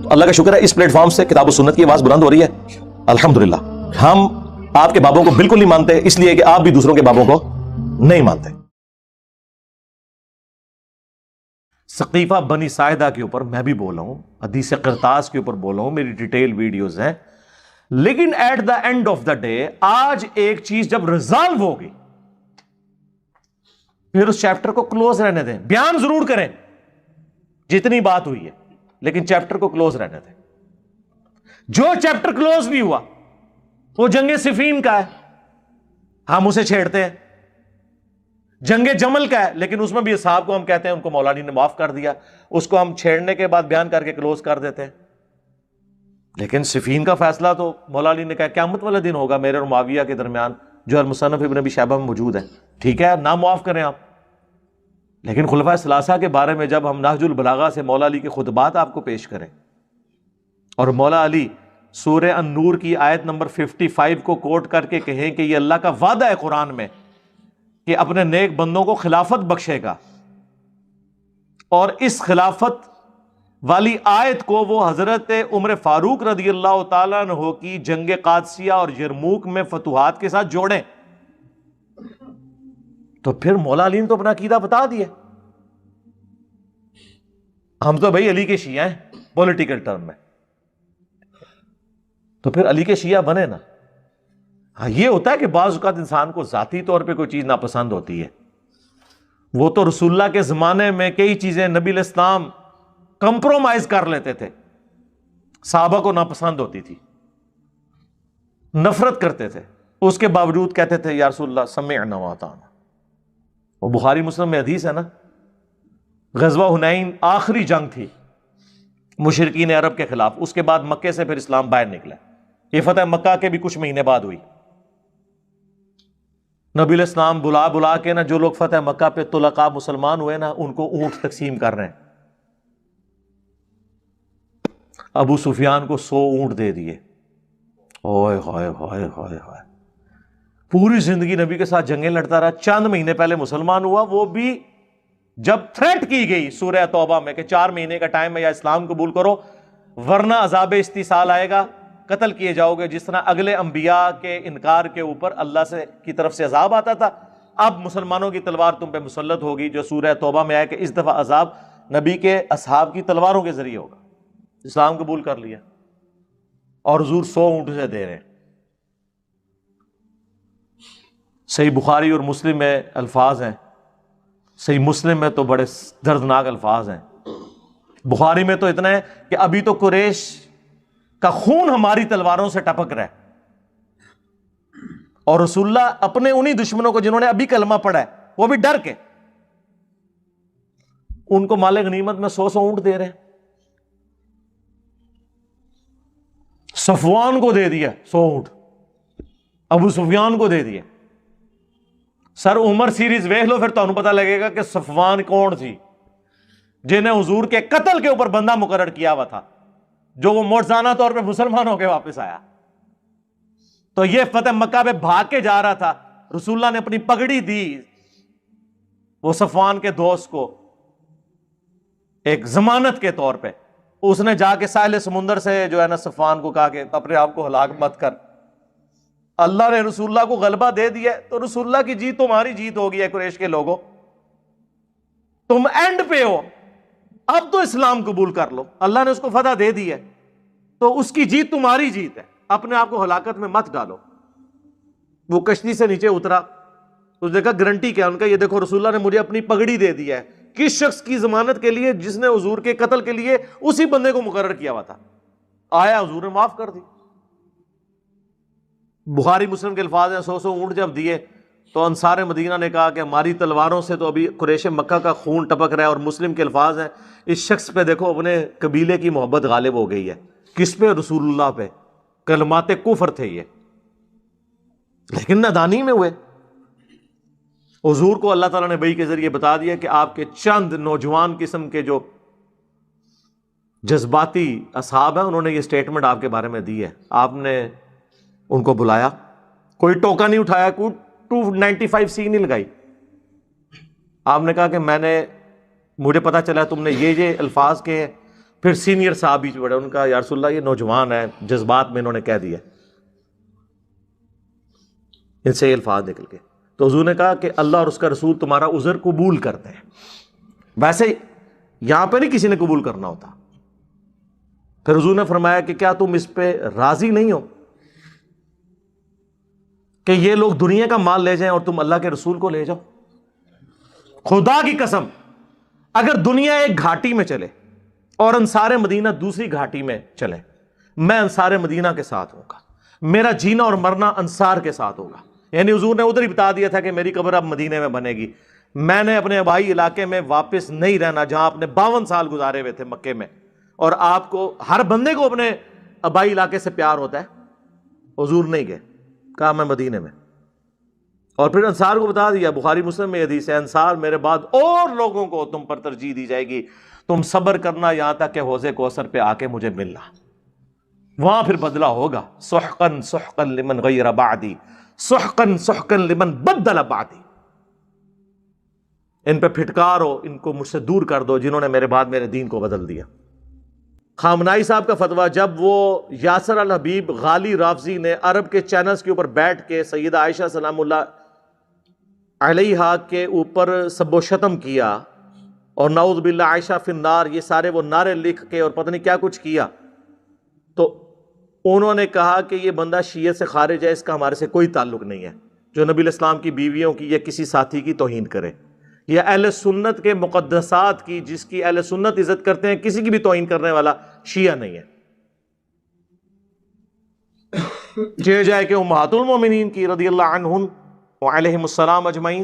تو اللہ کا شکر ہے اس پلیٹ فارم سے کتاب و سنت کی آواز بلند ہو رہی ہے الحمدللہ. ہم آپ کے بابوں کو بالکل نہیں مانتے، اس لیے کہ آپ بھی دوسروں کے بابوں کو نہیں مانتے. ثقیفہ بنی ساعدہ کے اوپر میں بھی بولا ہوں، حدیث قرطاس کے اوپر بولا ہوں، میری ڈیٹیل ویڈیوز ہیں. لیکن at the end of the day آج ایک چیز جب ریزالو ہوگی پھر اس چیپٹر کو کلوز رہنے دیں. بیان ضرور کریں جتنی بات ہوئی ہے، لیکن چیپٹر کو کلوز رہنے دیں. جو چیپٹر کلوز نہیں ہوا وہ جنگ صفین کا ہے، ہم اسے چھیڑتے ہیں. جنگ جمل کا ہے، لیکن اس میں بھی اصحاب کو ہم کہتے ہیں ان کو مولا علی نے معاف کر دیا، اس کو ہم چھیڑنے کے بعد بیان کر کے کلوز کر دیتے ہیں. لیکن صفین کا فیصلہ تو مولا علی نے کہا قیامت والے دن ہوگا میرے اور معاویہ کے درمیان، جو المصنف ابن ابی شیبہ میں موجود ہے. ٹھیک ہے نہ معاف کریں آپ، لیکن خلفائے ثلاثہ کے بارے میں جب ہم نہج البلاغہ سے مولا علی کے خطبات آپ کو پیش کریں اور مولا علی سورہ النور کی آیت نمبر 55 کو کوٹ کر کے کہیں کہ یہ اللہ کا وعدہ ہے قرآن میں کہ اپنے نیک بندوں کو خلافت بخشے گا، اور اس خلافت والی آیت کو وہ حضرت عمر فاروق رضی اللہ تعالیٰ عنہ کی جنگ قادسیہ اور یرموک میں فتوحات کے ساتھ جوڑیں، تو پھر مولا علی نے تو اپنا عقیدہ بتا دیا. ہم تو بھائی علی کے شیعہ ہیں پولیٹیکل ٹرم میں، تو پھر علی کے شیعہ بنے نا. ہاں یہ ہوتا ہے کہ بعض اوقات انسان کو ذاتی طور پہ کوئی چیز ناپسند ہوتی ہے. وہ تو رسول اللہ کے زمانے میں کئی چیزیں نبی علیہ السلام کمپرومائز کر لیتے تھے، صحابہ کو ناپسند ہوتی تھی، نفرت کرتے تھے، اس کے باوجود کہتے تھے یا رسول اللہ سمعنا واطعنا. وہ بخاری مسلم میں حدیث ہے نا، غزوہ حنین آخری جنگ تھی مشرکین عرب کے خلاف، اس کے بعد مکے سے پھر اسلام باہر نکلا. یہ فتح مکہ کے بھی کچھ مہینے بعد ہوئی. نبی علیہ السلام بلا بلا کے نا جو لوگ فتح مکہ پہ طلقاء مسلمان ہوئے نا ان کو اونٹ تقسیم کر رہے ہیں. ابو سفیان کو 100 اونٹ دے دیے. اوئے ہوئے ہوئے ہوئے ہوئے، پوری زندگی نبی کے ساتھ جنگیں لڑتا رہا. چند مہینے پہلے مسلمان ہوا، وہ بھی جب تھریٹ کی گئی سورہ توبہ میں کہ 4 مہینے کا ٹائم ہے یا اسلام قبول کرو ورنہ عذاب استیصال آئے گا، قتل کیے جاؤ گے. جس طرح اگلے انبیاء کے انکار کے اوپر اللہ سے کی طرف سے عذاب آتا تھا، اب مسلمانوں کی تلوار تم پہ مسلط ہوگی، جو سورہ توبہ میں آیا کہ اس دفعہ عذاب نبی کے اصحاب کی تلواروں کے ذریعے ہوگا. اسلام قبول کر لیا اور حضور 100 اونٹ سے دے رہے ہیں. صحیح بخاری اور مسلم میں الفاظ ہیں، صحیح مسلم میں تو بڑے دردناک الفاظ ہیں. بخاری میں تو اتنا ہے کہ ابھی تو قریش کا خون ہماری تلواروں سے ٹپک رہا ہے، اور رسول اللہ اپنے انہی دشمنوں کو جنہوں نے ابھی کلمہ پڑھا ہے وہ بھی ڈر کے ان کو مال غنیمت میں 100 اونٹ دے رہے ہیں. صفوان کو دے دیا 100 اونٹ، ابو سفیان کو دے دیا. سر عمر سیریز ویکھ لو پھر تمہیں پتہ لگے گا کہ صفوان کون تھی جنہیں حضور کے قتل کے اوپر بندہ مقرر کیا ہوا تھا، جو وہ معجزانہ طور پہ مسلمان ہو کے واپس آیا. تو یہ فتح مکہ پہ بھاگ کے جا رہا تھا، رسول اللہ نے اپنی پگڑی دی وہ صفوان کے دوست کو ایک ضمانت کے طور پہ. اس نے جا کے ساحل سمندر سے جو ہے نا صفوان کو کہا کہ اپنے آپ کو ہلاک مت کر، اللہ نے رسول اللہ کو غلبہ دے دیا ہے تو رسول اللہ کی جیت تمہاری جیت ہو گئی ہے. قریش کے لوگوں تم اینڈ پہ ہو، اب تو اسلام قبول کر لو، اللہ نے اس کو فتح دے دی ہے تو اس کی جیت تمہاری جیت ہے، اپنے آپ کو ہلاکت میں مت ڈالو. وہ کشتی سے نیچے اترا، اس نے کہا گارنٹی کیا؟ ان کا یہ دیکھو رسول اللہ نے مجھے اپنی پگڑی دے دی ہے. کس شخص کی ضمانت کے لیے؟ جس نے حضور کے قتل کے لیے اسی بندے کو مقرر کیا ہوا تھا. آیا حضور نے معاف کر دی. بخاری مسلم کے الفاظ ہیں 100 اونٹ جب دیے تو انصار مدینہ نے کہا کہ ہماری تلواروں سے تو ابھی قریش مکہ کا خون ٹپک رہا ہے. اور مسلم کے الفاظ ہیں اس شخص پہ دیکھو اپنے قبیلے کی محبت غالب ہو گئی ہے. کس پہ؟ رسول اللہ پہ. کلمات کفر تھے یہ، لیکن نادانی میں ہوئے. حضور کو اللہ تعالیٰ نے وحی کے ذریعے بتا دیا کہ آپ کے چند نوجوان قسم کے جو جذباتی اصحاب ہیں انہوں نے یہ سٹیٹمنٹ آپ کے بارے میں دی ہے. آپ نے ان کو بلایا، کوئی ٹوکا نہیں اٹھایا، کوئی 295 سی نہیں لگائی. آپ نے کہا کہ مجھے پتا چلا تم نے یہ الفاظ کے ہیں پھر سینئر صاحب بیچ پڑے، ان کا یا رسول اللہ یہ نوجوان ہے، جذبات میں انہوں نے کہہ دیا، ان سے یہ الفاظ نکل کے، تو حضور نے کہا کہ اللہ اور اس کا رسول تمہارا عذر قبول کرتے ہیں، ویسے یہاں پہ نہیں کسی نے قبول کرنا ہوتا۔ پھر حضور نے فرمایا کہ کیا تم اس پہ راضی نہیں ہو کہ یہ لوگ دنیا کا مال لے جائیں اور تم اللہ کے رسول کو لے جاؤ؟ خدا کی قسم، اگر دنیا ایک گھاٹی میں چلے اور انصار مدینہ دوسری گھاٹی میں چلے، میں انصار مدینہ کے ساتھ ہوں گا، میرا جینا اور مرنا انصار کے ساتھ ہوگا۔ یعنی حضور نے ادھر ہی بتا دیا تھا کہ میری قبر اب مدینے میں بنے گی، میں نے اپنے آبائی علاقے میں واپس نہیں رہنا جہاں آپ نے 52 سال گزارے ہوئے تھے مکے میں، اور آپ کو ہر بندے کو اپنے آبائی علاقے سے پیار ہوتا ہے، حضور نہیں گئے، کہا میں مدینے میں۔ اور پھر انصار کو بتا دیا، بخاری مسلم میں حدیث ہے، انصار میرے بعد اور لوگوں کو تم پر ترجیح دی جائے گی، تم صبر کرنا یہاں تک کہ حوض کوثر پہ آ کے مجھے ملنا، وہاں پھر بدلہ ہوگا۔ سحقن سحقن لمن غیر بعدی، سحقن سحقن لمن بدل بعدی، ان پہ پھٹکارو، ان کو مجھ سے دور کر دو جنہوں نے میرے بعد میرے دین کو بدل دیا۔ خامنائی صاحب کا فتویٰ، جب وہ یاسر الحبیب غالی رافضی نے عرب کے چینلز کے اوپر بیٹھ کے سیدہ عائشہ سلام اللہ علیہا کے اوپر سب و شتم کیا اور نعوذ باللہ عائشہ فی النار، یہ سارے وہ نعرے لکھ کے اور پتہ نہیں کیا کچھ کیا، تو انہوں نے کہا کہ یہ بندہ شیعہ سے خارج ہے، اس کا ہمارے سے کوئی تعلق نہیں ہے، جو نبی الاسلام کی بیویوں کی یا کسی ساتھی کی توہین کرے، یا اہل سنت کے مقدسات کی، جس کی اہل سنت عزت کرتے ہیں، کسی کی بھی توہین کرنے والا شیعہ نہیں ہے۔ چہ جائے کہ امہات المومنین کی رضی اللہ عنہن وعلیہم السلام اجمعین۔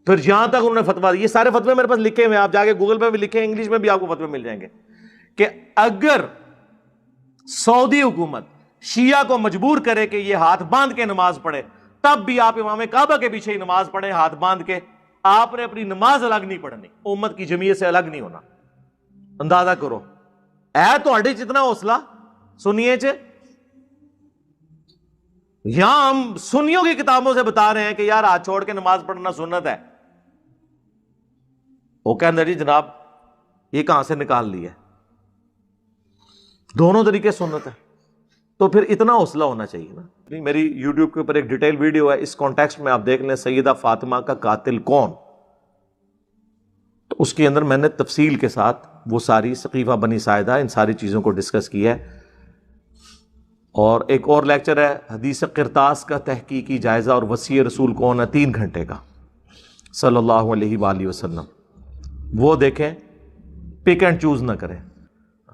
پھر جہاں تک انہوں نے فتویٰ، یہ سارے فتوے میرے پاس لکھے ہوئے ہیں، آپ جا کے گوگل پہ بھی لکھیں، انگلش میں بھی آپ کو فتوے مل جائیں گے، کہ اگر سعودی حکومت شیعہ کو مجبور کرے کہ یہ ہاتھ باندھ کے نماز پڑھے، تب بھی آپ امام کعبہ کے پیچھے ہی نماز پڑھیں ہاتھ باندھ کے، آپ نے اپنی نماز الگ نہیں پڑھنی، امت کی جمعیت سے الگ نہیں ہونا۔ اندازہ کرو، اے تو ہڈے جتنا حوصلہ سنیے چے، یہاں ہم سنیوں کی کتابوں سے بتا رہے ہیں کہ یار ہاتھ چھوڑ کے نماز پڑھنا سنت ہے، وہ کہتے جی جناب یہ کہاں سے نکال لیا، دونوں طریقے سنت ہے، تو پھر اتنا حوصلہ ہونا چاہیے نا۔ میری یوٹیوب کے اوپر ایک ڈیٹیل ویڈیو ہے، اس کانٹیکسٹ میں آپ دیکھ لیں، سیدہ فاطمہ کا قاتل کون، تو اس کے اندر میں نے تفصیل کے ساتھ وہ ساری سقیفہ بنی ساعدہ ان ساری چیزوں کو ڈسکس کیا ہے۔ اور ایک اور لیکچر ہے حدیث قرطاس کا تحقیقی جائزہ اور وصی رسول کون ہے، 3 گھنٹے کا، صلی اللہ علیہ وآلہ وسلم، وہ دیکھیں، پک اینڈ چوز نہ کریں۔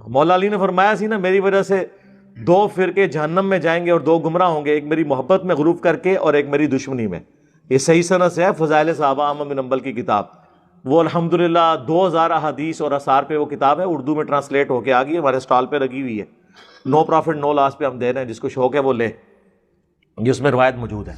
مولا علی نے فرمایا سی نا، میری وجہ سے 2 فرقے جہنم میں جائیں گے اور 2 گمراہ ہوں گے، ایک میری محبت میں غلوف کر کے اور ایک میری دشمنی میں۔ یہ صحیح سند سے ہے، فضائل صحابہ احمد بن حنبل کی کتاب، وہ الحمدللہ 2000 احادیث اور آثار پہ وہ کتاب ہے، اردو میں ٹرانسلیٹ ہو کے آ گئی ہے، ہمارے سٹال پہ لگی ہوئی ہے، نو پروفٹ نو لاس پہ ہم دے رہے ہیں، جس کو شوق ہے وہ لے، جس میں روایت موجود ہے۔